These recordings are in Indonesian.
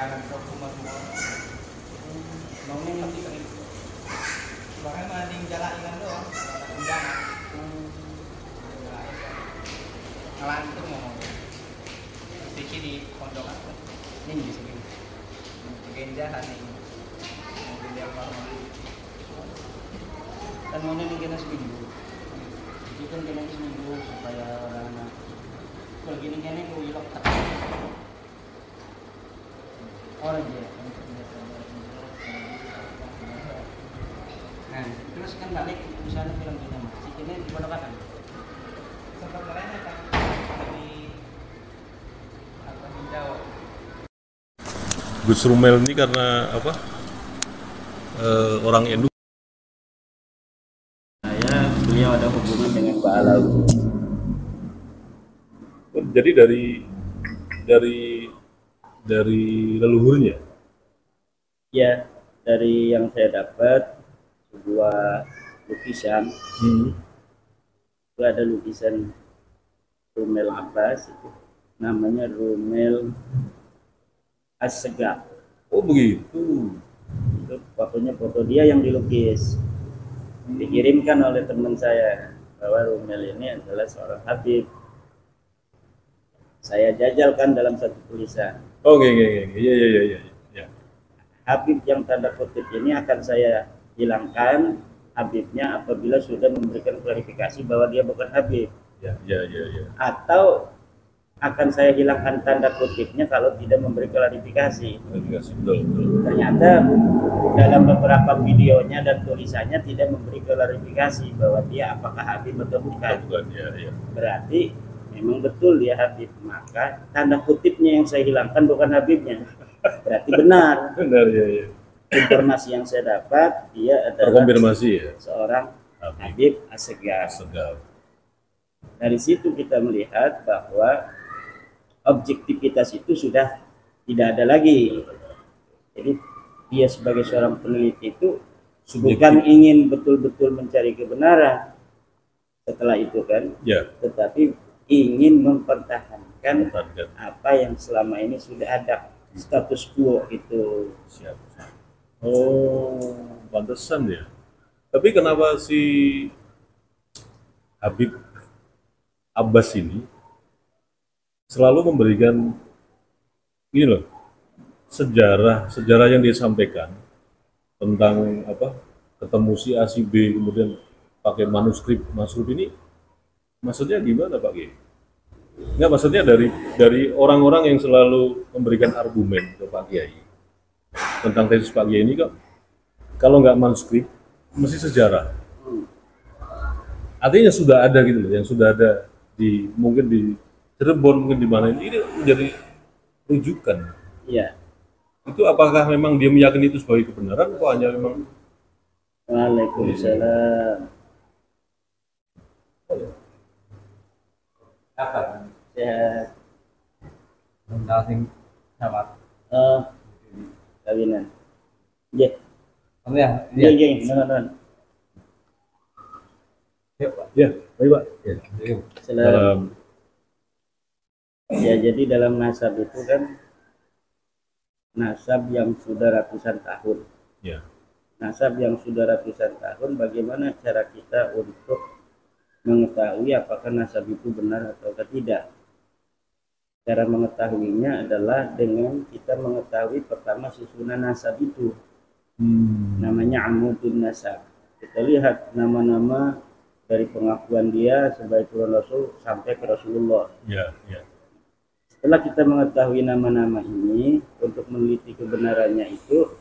layangan ke rumah semua. Nongeng mati kering. Bahkan mending jalan ikan doang, undangan. Ngalah itu ngomong. Sedikit di pondok aku. Ini di sini. Genjahan ini. Mobil yang baru. Kan mau nih kena seminggu. Itu kan kena seminggu supaya orang-orang kalau gini-gini gue ilok tak. Orang dia. Nah, terus kan balik misalnya film kita masih kini di pondok apa? Sempat lainnya kan dari apa hijau. Gus Rumel ini karena apa? Orang NU. Beliau ada hubungan dengan Pak Alawi. Jadi dari leluhurnya. Ya, dari yang saya dapat sebuah lukisan. Itu ada lukisan Rumel Abbas, itu namanya Rumel As-Segaf. Oh begitu. Itu foto dia yang dilukis. Dikirimkan oleh teman saya bahwa Rumel ini adalah seorang Habib. Saya jajalkan dalam satu tulisan. Oke. Iya. Habib yang tanda kutip ini akan saya hilangkan Habibnya apabila sudah memberikan klarifikasi bahwa dia bukan Habib. Ya. Atau akan saya hilangkan tanda kutipnya kalau tidak memberi klarifikasi. Betul. Ternyata dalam beberapa videonya dan tulisannya tidak memberi klarifikasi bahwa dia apakah Habib atau bukan. Ya. Berarti memang betul dia Habib, maka tanda kutipnya yang saya hilangkan bukan Habibnya. Berarti benar. Benar ya. Informasi yang saya dapat dia adalah Terkonfirmasi ya. seorang Habib As-Segaf. Dari situ kita melihat bahwa objektivitas itu sudah tidak ada lagi. Jadi dia sebagai seorang peneliti itu bukan ingin betul-betul mencari kebenaran setelah itu kan, tetapi ingin mempertahankan apa yang selama ini sudah ada, status quo itu. Siap. Oh, pantesan ya. Tapi kenapa si Habib Abbas ini selalu memberikan ini loh, sejarah yang dia sampaikan tentang apa, ketemu si A si B kemudian pakai manuskrip ini, maksudnya gimana Pak Kiai? Enggak, maksudnya dari orang-orang yang selalu memberikan argumen ke Pak Kiai tentang tesis Pak Kiai ini, kok kalau nggak manuskrip mesti sejarah. Artinya sudah ada gitu loh, yang sudah ada mungkin di Cirebon, mungkin di mana ini menjadi rujukan. Iya. Itu apakah memang dia meyakini itu sebagai kebenaran atau hanya memang? Waalaikumsalam. Apa? Sehat. Ngasing sama. Kawinan. Iya. Kamu ya? Iya. Benar. Ya, baik Pak. Salam. Ya, jadi dalam nasab itu kan nasab yang sudah ratusan tahun. Ya. Nasab yang sudah ratusan tahun, bagaimana cara kita untuk mengetahui apakah nasab itu benar atau tidak? Cara mengetahuinya adalah dengan kita mengetahui pertama susunan nasab itu. Namanya amudun nasab. Kita lihat nama-nama dari pengakuan dia sebagai turun Rasul sampai ke Rasulullah. Ya. Setelah kita mengetahui nama-nama ini, untuk meneliti kebenarannya itu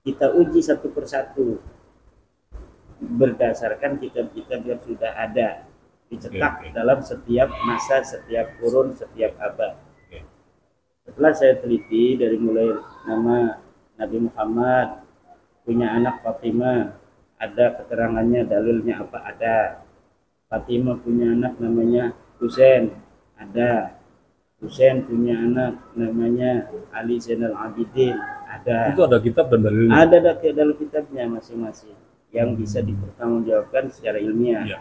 kita uji satu persatu berdasarkan kitab-kitab yang sudah ada dicetak dalam setiap masa, setiap kurun, setiap abad. Setelah saya teliti dari mulai nama Nabi Muhammad, punya anak Fatimah, ada keterangannya, dalilnya apa ada. Fatimah punya anak namanya Husain, ada. Husain punya anak namanya Ali Zainal Abidin, ada. Itu ada kitab dan dalilnya? Ada dalam kitabnya masing-masing yang bisa dipertanggungjawabkan secara ilmiah. Ya.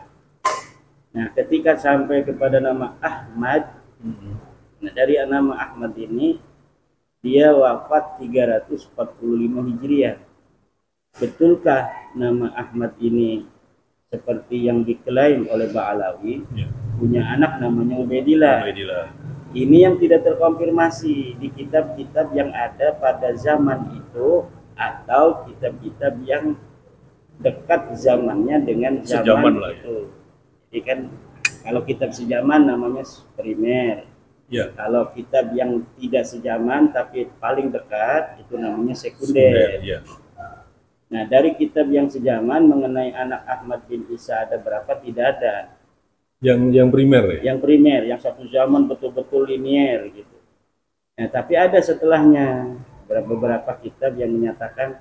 Nah, ketika sampai kepada nama Ahmad, nah dari nama Ahmad ini dia wafat 345 Hijriah. Betulkah nama Ahmad ini seperti yang diklaim oleh Ba'alawi? Ya. Punya anak namanya Ubaidillah. Ubaidillah. Ini yang tidak terkonfirmasi di kitab-kitab yang ada pada zaman itu atau kitab-kitab yang dekat zamannya dengan zaman Sejaman lah, itu. Jadi kan kalau kitab sejaman namanya primer. Ya. Kalau kitab yang tidak sejaman tapi paling dekat itu namanya sekunder. Ya. Nah, dari kitab yang sejaman mengenai anak Ahmad bin Isa ada berapa? Tidak ada. Yang primer ya. Yang primer, yang satu zaman betul-betul linier gitu. Nah, tapi ada setelahnya beberapa kitab yang menyatakan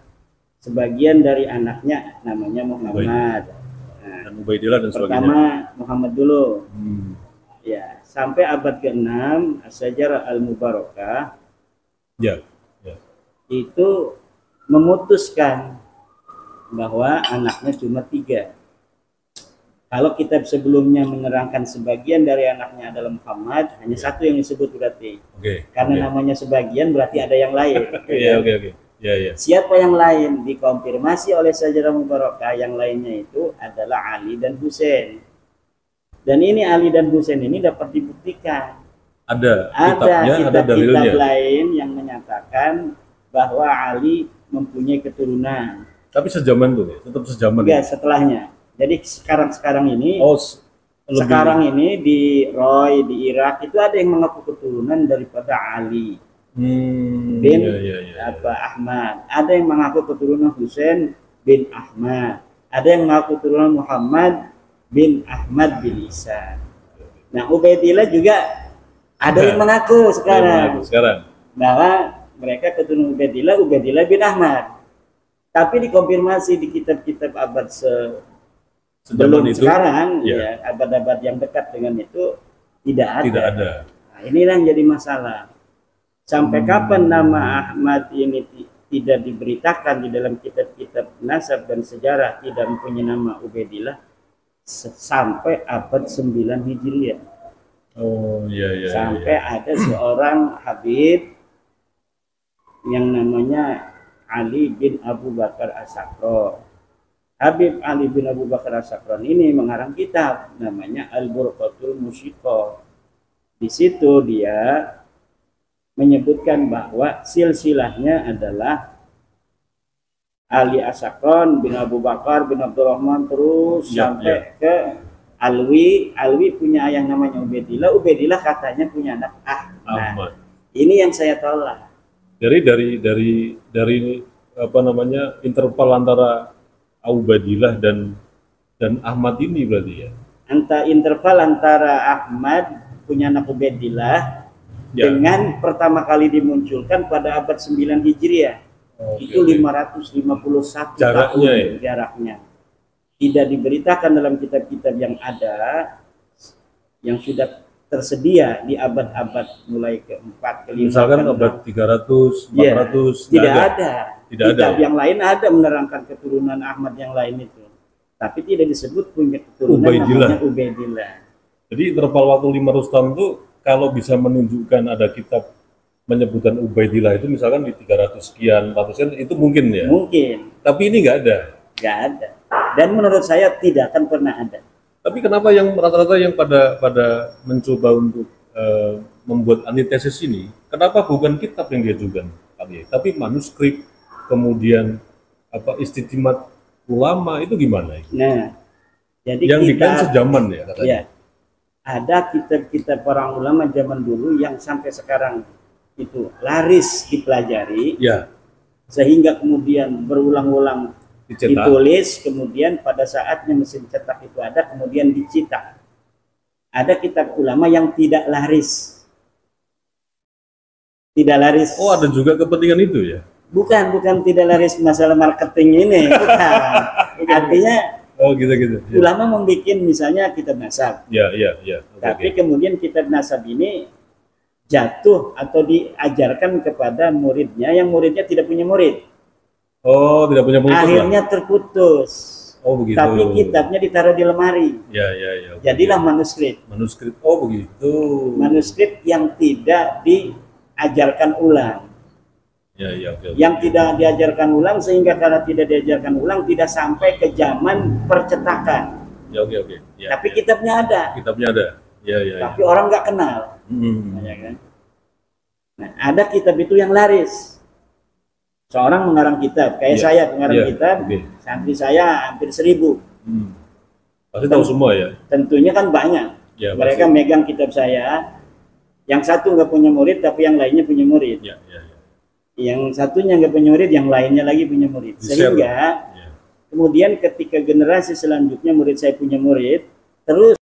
sebagian dari anaknya namanya Muhammad. Nah, Dan Ubaidillah dan sebagainya. pertama Muhammad dulu. Ya, sampai abad ke-6 As-Sajarah Al-Mubarakah Ya. itu memutuskan bahwa anaknya cuma 3. Kalau kitab sebelumnya menerangkan sebagian dari anaknya adalah Muhammad, hanya satu yang disebut berarti. Oke. Karena namanya sebagian berarti ada yang lain. Iya, oke. Ya. Siapa yang lain? Dikonfirmasi oleh Sajarah Mubarakah, yang lainnya itu adalah Ali dan Husain. Dan ini Ali dan Husain ini dapat dibuktikan. Ada Ada kitabnya, ada dalilnya. kitab-kitab lain yang menyatakan bahwa Ali mempunyai keturunan. Tapi sejaman tuh, ya? Tetap sejaman. Enggak, setelahnya. Jadi sekarang ini Lebih. sekarang ini di Roy di Irak itu ada yang mengaku keturunan daripada Ali bin Ahmad, ada yang mengaku keturunan Husain bin Ahmad, ada yang mengaku keturunan Muhammad bin Ahmad bin Isa. Nah, Ubaidillah juga ada yang mengaku sekarang bahwa mereka keturunan Ubaidillah bin Ahmad. Tapi dikonfirmasi di kitab-kitab abad sebelum itu, sekarang ya abad-abad yang dekat dengan itu tidak ada. Nah, inilah yang jadi masalah. Sampai kapan nama Ahmad ini tidak diberitakan di dalam kitab-kitab nasab dan sejarah, tidak mempunyai nama Ubaidillah sampai abad 9 Hijriah. Sampai ada seorang Habib yang namanya Ali bin Abu Bakar As-Sakron. Habib Ali bin Abu Bakar As-Sakron ini mengarang kitab namanya Al-Burqatul Musyiqah. Di situ dia menyebutkan bahwa silsilahnya adalah Ali As-Sakron bin Abu Bakar bin Abdurrahman terus sampai ke Alwi. Alwi punya ayah namanya Ubaidillah. Ubaidillah katanya punya anak Ahmad. Ini yang saya tolak. Dari apa namanya interval antara Ubaidillah dan Ahmad ini berarti ya. Interval antara Ahmad punya anak Ubaidillah dengan pertama kali dimunculkan pada abad 9 Hijriah. Itu 551 tahun jaraknya. Tidak diberitakan dalam kitab-kitab yang ada yang sudah tersedia di abad-abad mulai ke-4, ke-5. Misalkan abad 300, 400 tidak ada. Kitab yang lain ada menerangkan keturunan Ahmad yang lain itu. Tapi tidak disebut punya keturunan namanya Ubaidillah. Jadi interval waktu 500 tahun itu kalau bisa menunjukkan ada kitab menyebutkan Ubaidillah itu misalkan di 300 sekian, 400 sekian, itu mungkin ya? Mungkin. Tapi ini nggak ada? Nggak ada. Dan menurut saya tidak akan pernah ada. Tapi kenapa yang rata-rata yang pada mencoba untuk membuat antitesis ini, kenapa bukan kitab yang diajukan? Tapi manuskrip, kemudian istiqamat ulama itu gimana? Nah, jadi yang diklaim sejaman ya katanya. Ya, ada kitab-kitab para ulama zaman dulu yang sampai sekarang itu laris dipelajari, sehingga kemudian berulang-ulang ditulis, kemudian pada saatnya mesin cetak itu ada, kemudian dicetak. Ada kitab ulama yang tidak laris. Tidak laris. Oh, ada juga kepentingan itu ya? Bukan tidak laris masalah marketing ini, bukan. Artinya gitu. Ulama membuat misalnya kitab nasab. Tapi kemudian kitab nasab ini jatuh atau diajarkan kepada muridnya yang muridnya tidak punya murid. Oh, tidak punya pengikut. Akhirnya terputus. Oh, begitu. Tapi kitabnya ditaruh di lemari. Jadilah manuskrip. Oh, begitu. Manuskrip yang tidak diajarkan ulang. Ya, ya, oke, oke. Yang tidak diajarkan ulang, sehingga karena tidak diajarkan ulang tidak sampai ke zaman percetakan. Ya, oke, oke. Ya, Tapi ya. kitabnya ada. Kitabnya ada. Ya, ya, ya. Tapi orang nggak kenal. Ya kan? Nah, ada kitab itu yang laris. Seorang mengarang kitab, kayak Ya, saya pengarang ya, kitab, oke. santri saya hampir 1000. Pasti tahu semua ya. Tentunya kan banyak. Ya, Mereka pasti. megang kitab saya. Yang satu nggak punya murid, tapi yang lainnya punya murid. Ya, ya, ya. Yang satunya nggak punya murid, yang lainnya lagi punya murid. Di-share. Sehingga Ya. kemudian ketika generasi selanjutnya murid saya punya murid, terus